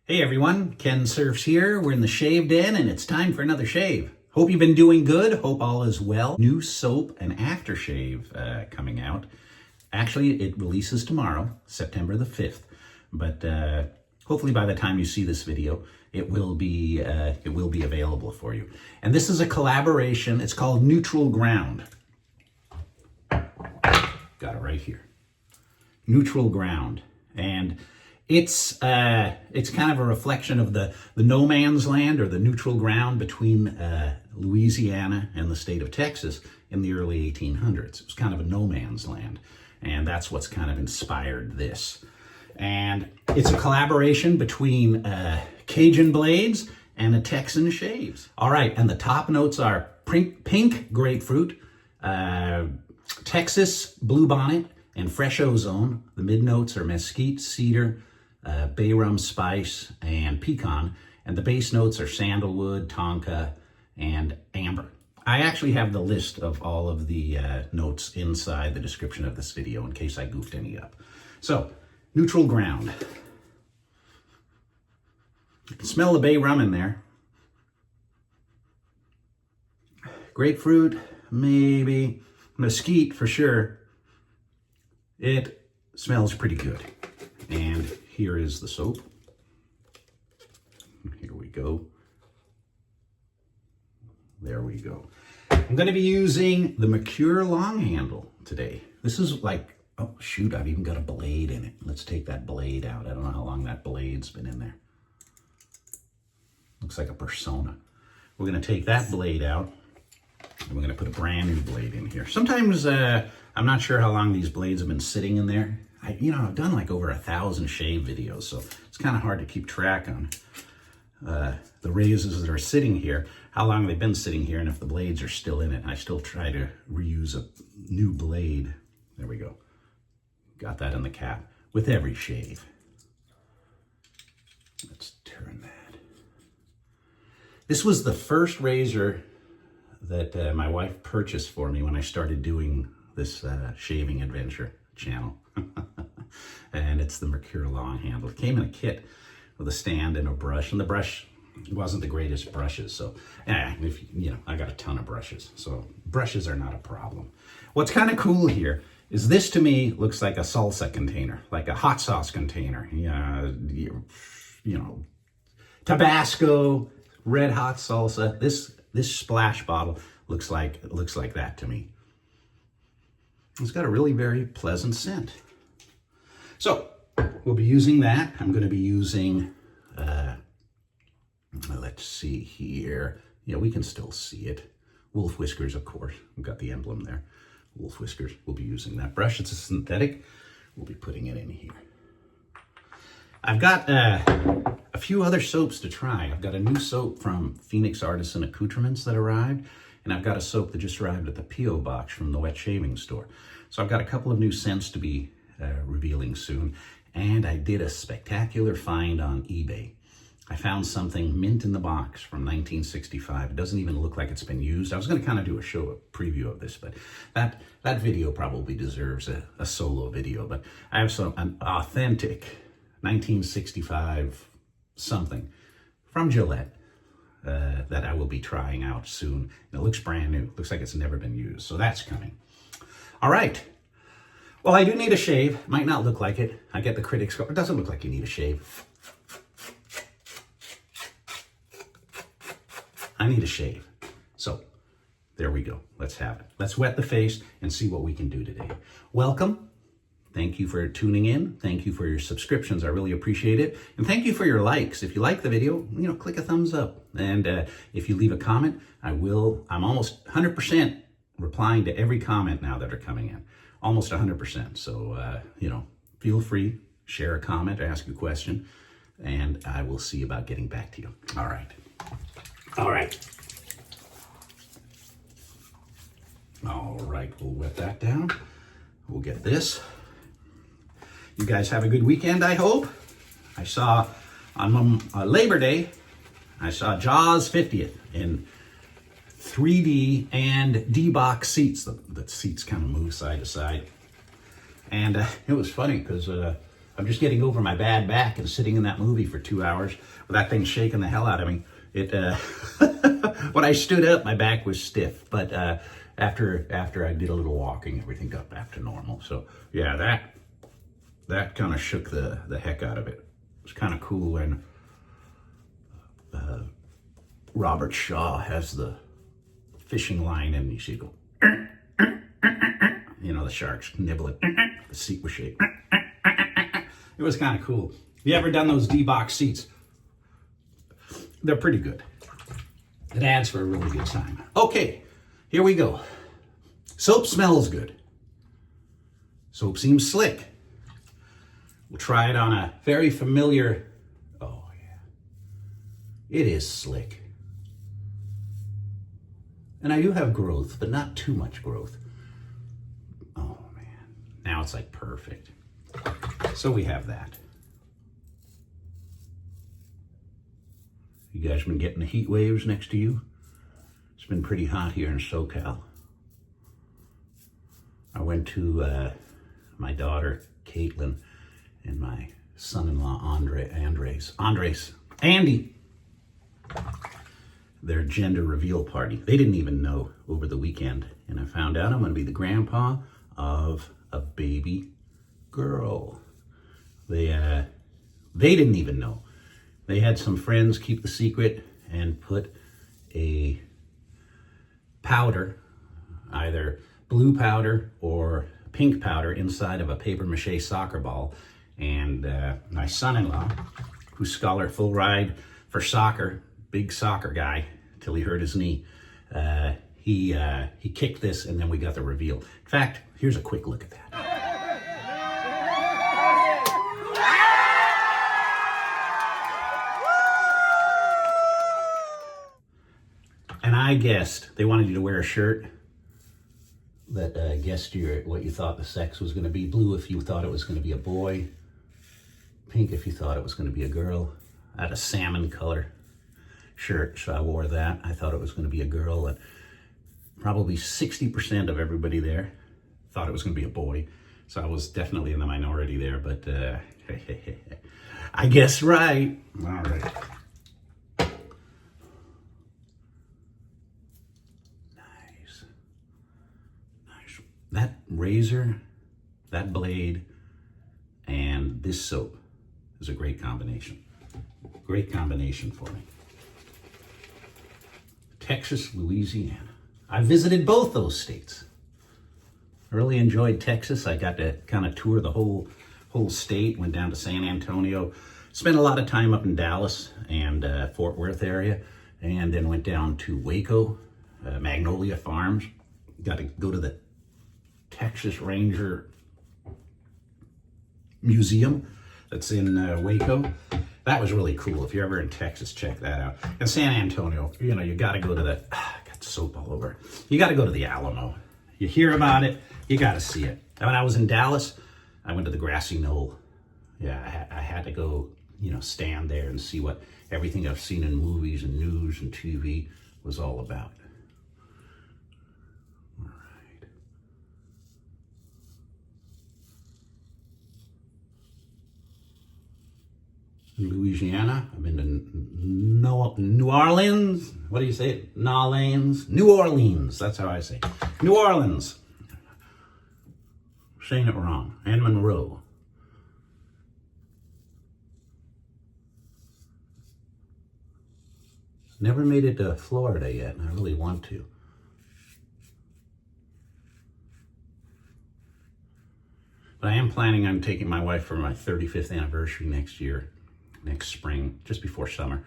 Hey everyone, Kensurfs here. We're in the shave den and it's time for another shave. Hope you've been doing good. Hope all is well. New soap and aftershave coming out. Actually, it releases tomorrow, September the 5th. But hopefully by the time you see this video, it will be available for you. And this is a collaboration. It's called Neutral Ground. Got it right here. Neutral Ground. And it's kind of a reflection of the no man's land or the neutral ground between Louisiana and the state of Texas in the early 1800s. It was kind of a no man's land, and that's what's kind of inspired this. And it's a collaboration between Cajun blades and a Texan shaves. All right, and the top notes are pink grapefruit, Texas bluebonnet, and fresh ozone. The mid notes are mesquite, cedar, bay rum spice, and pecan. And the base notes are sandalwood, tonka, and amber. I actually have the list of all of the notes inside the description of this video in case I goofed any up. So, Neutral Ground. You can smell the bay rum in there. Grapefruit, maybe. Mesquite, for sure. It smells pretty good. And here is the soap. Here we go. There we go. I'm going to be using the Merkur long handle today. This is like, oh shoot, I've even got a blade in it. Let's take that blade out. I don't know how long that blade's been in there. Looks like a Persona. We're going to take that blade out and we're going to put a brand new blade in here. Sometimes I'm not sure how long these blades have been sitting in there. I've done like over 1,000 shave videos, so it's kind of hard to keep track on the razors that are sitting here, how long they've been sitting here, and if the blades are still in it. I still try to reuse a new blade. There we go. Got that in the cap with every shave. Let's turn that. This was the first razor that my wife purchased for me when I started doing this shaving adventure channel. And it's the Merkur long handle. It came in a kit with a stand and a brush, and the brush wasn't the greatest brushes. So, I got a ton of brushes, so brushes are not a problem. What's kind of cool here is this, to me, looks like a salsa container, like a hot sauce container. Tabasco, red hot salsa. This splash bottle looks like that to me. It's got a really very pleasant scent. So we'll be using that. I'm going to be using, let's see here. Yeah, we can still see it. Wolf Whiskers, of course. We've got the emblem there. Wolf Whiskers. We'll be using that brush. It's a synthetic. We'll be putting it in here. I've got a few other soaps to try. I've got a new soap from Phoenix Artisan Accoutrements that arrived, and I've got a soap that just arrived at the P.O. box from the wet shaving store. So I've got a couple of new scents to be revealing soon, and I did a spectacular find on eBay. I found something mint in the box from 1965. It doesn't even look like it's been used. I was going to kind of do a preview of this, but that video probably deserves a solo video. But I have an authentic 1965 something from Gillette that I will be trying out soon. It looks brand new. It looks like it's never been used. So that's coming. All right. Well, I do need a shave. Might not look like it. I get the critics go, it doesn't look like you need a shave. I need a shave. So there we go. Let's have it. Let's wet the face and see what we can do today. Welcome. Thank you for tuning in. Thank you for your subscriptions. I really appreciate it. And thank you for your likes. If you like the video, click a thumbs up. And if you leave a comment, I'm almost 100% replying to every comment now that are coming in. Almost 100%. So, feel free, share a comment, ask a question, and I will see about getting back to you. All right. All right. All right, we'll wet that down. We'll get this. You guys have a good weekend, I hope. I saw on Labor Day, I saw Jaws 50th in 3D and D-box seats. The seats kind of move side to side. And it was funny because I'm just getting over my bad back and sitting in that movie for 2 hours with that thing shaking the hell out of me. It when I stood up, my back was stiff, but after I did a little walking, everything got back to normal. So yeah, that kind of shook the heck out of it. It was kind of cool when Robert Shaw has the fishing line and you see it go, you know, the sharks nibble it, the seat was shaking. It was kind of cool. You ever done those D-box seats? They're pretty good. It adds for a really good time. Okay, here we go. Soap smells good. Soap seems slick. We'll try it on a very familiar, oh yeah, it is slick. And I do have growth, but not too much growth. Oh man, now it's like perfect. So we have that. You guys been getting the heat waves next to you? It's been pretty hot here in SoCal. I went to my daughter, Caitlin, and my son-in-law, Andy, their gender reveal party. They didn't even know over the weekend. And I found out I'm gonna be the grandpa of a baby girl. They didn't even know. They had some friends keep the secret and put a powder, either blue powder or pink powder, inside of a paper mache soccer ball. And my son-in-law, who's scholar full ride for soccer, big soccer guy till he hurt his knee, he kicked this and then we got the reveal. In fact, here's a quick look at that. And I guessed they wanted you to wear a shirt that guessed what you thought the sex was going to be. Blue if you thought it was going to be a boy. Pink if you thought it was going to be a girl. I had a salmon color shirt, so I wore that. I thought it was going to be a girl, and probably 60% of everybody there thought it was going to be a boy. So I was definitely in the minority there, but I guess right. All right. That razor, that blade, and this soap is a great combination. Great combination for me. Texas, Louisiana. I visited both those states. I really enjoyed Texas. I got to kind of tour the whole state. Went down to San Antonio. Spent a lot of time up in Dallas and Fort Worth area. And then went down to Waco, Magnolia Farms. Got to go to the Texas Ranger Museum that's in Waco. That was really cool. If you're ever in Texas, check that out. And San Antonio, you know, you got to go to the, got soap all over. You got to go to the Alamo. You hear about it, you got to see it. And when I was in Dallas, I went to the grassy knoll. Yeah, I had to go, you know, stand there and see what everything I've seen in movies and news and TV was all about. Louisiana. I've been to New Orleans. What do you say? Nolans? New Orleans. That's how I say it. New Orleans. Saying it wrong. And Monroe. Never made it to Florida yet, and I really want to. But I am planning on taking my wife for my 35th anniversary next spring, just before summer,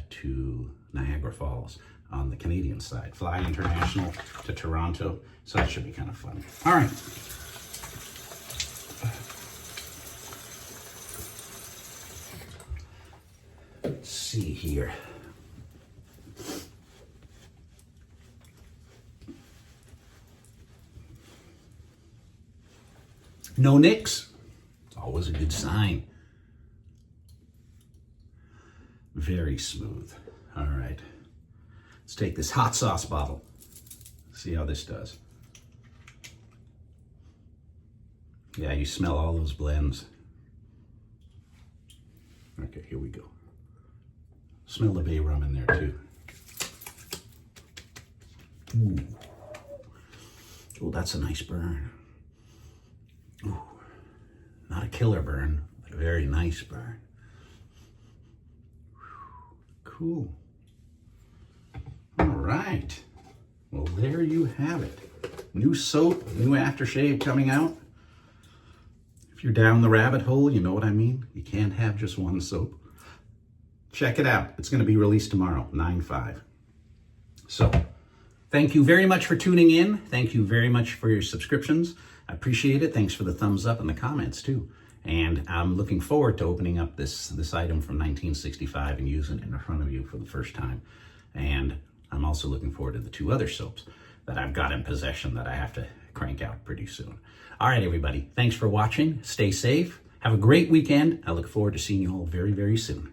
to Niagara Falls on the Canadian side. Fly international to Toronto, so that should be kind of fun. All right. Let's see here. No nicks. It's always a good sign. Very smooth. All right. Let's take this hot sauce bottle. See how this does. Yeah, you smell all those blends. Okay, here we go. Smell the bay rum in there too. Ooh. Oh, that's a nice burn. Ooh. Not a killer burn, but a very nice burn. Cool. All right. Well, there you have it. New soap, new aftershave coming out. If you're down the rabbit hole, you know what I mean. You can't have just one soap. Check it out. It's going to be released tomorrow, 9/5. So, thank you very much for tuning in. Thank you very much for your subscriptions. I appreciate it. Thanks for the thumbs up and the comments too. And I'm looking forward to opening up this item from 1965 and using it in front of you for the first time. And I'm also looking forward to the 2 other soaps that I've got in possession that I have to crank out pretty soon. All right, everybody. Thanks for watching. Stay safe. Have a great weekend. I look forward to seeing you all very, very soon.